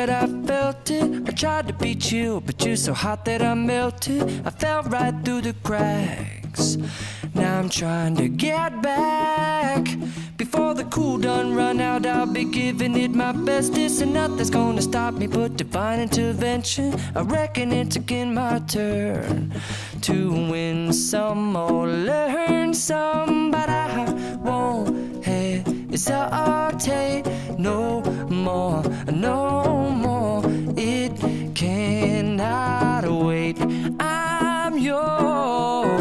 that I felt it. I tried to beat you, but you're so hot that I melted. I fell right through the cracks. Now I'm trying to get back. Before the cool done run out, I'll be giving it my best. This and nothing's gonna stop me but divine intervention. I reckon it's again my turn to win some or learn some, but I won't hesitate no more, no more. It cannot wait. I'm yours.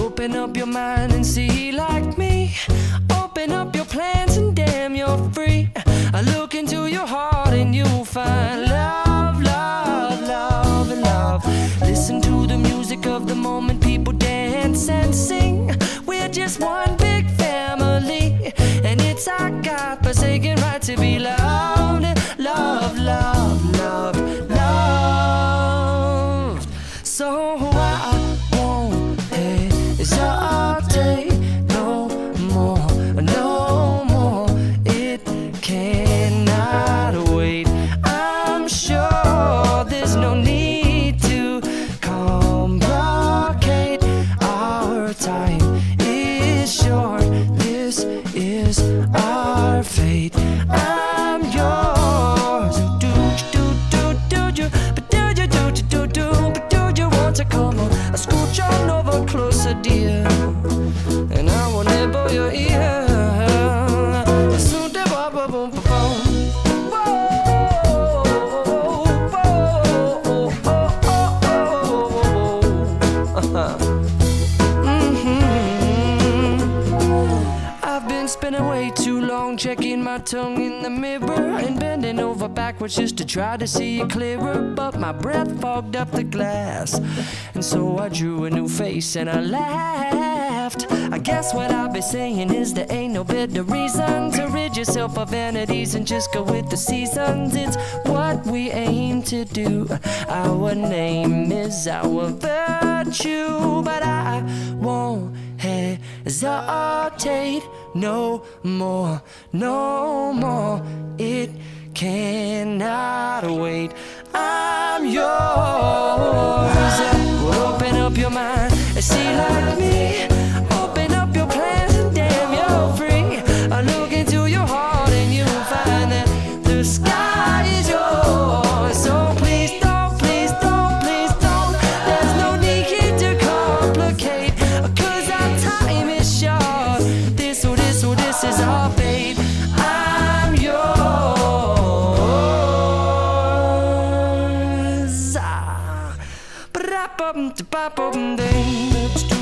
Open up your mind and see like me. Open up your plans and damn, you're free. I look into your heart and you'll find love, love, love, and love. Listen to the music of the moment, people dance and sing. We're just one big family, and it's our God-forsaken right to be loved. Love, love, love, loved. So I won't hesitate no more, no more. It cannot wait. I'm sure there's no need to complicate. Our time is short. This is our fate. I'm yours. Do you? But do you want to come on? I scooch on over closer, dear, and I will nibble your ear. Soon to boom, boom, boom, boom. I've been spending way too long checking my tongue in the mirror and bending over backwards just to try to see it clearer, but my breath fogged up the glass, and so I drew a new face and I laughed. I guess what I'll be saying is there ain't no better reason to rid yourself of vanities and just go with the seasons. It's what we aim to do. Our name is our virtue, but I won't hesitate no more, no more. It cannot wait. I'm yours. Open up your mind and see like me. Open up your plans and damn, you're free. I look into your heart and you'll find that the sky is yours. So please don't, please don't, please don't. There's no need here to complicate, 'cause our time is short. This is our fate. I'm yours. Ba-da-bum-da-ba-bum-ding.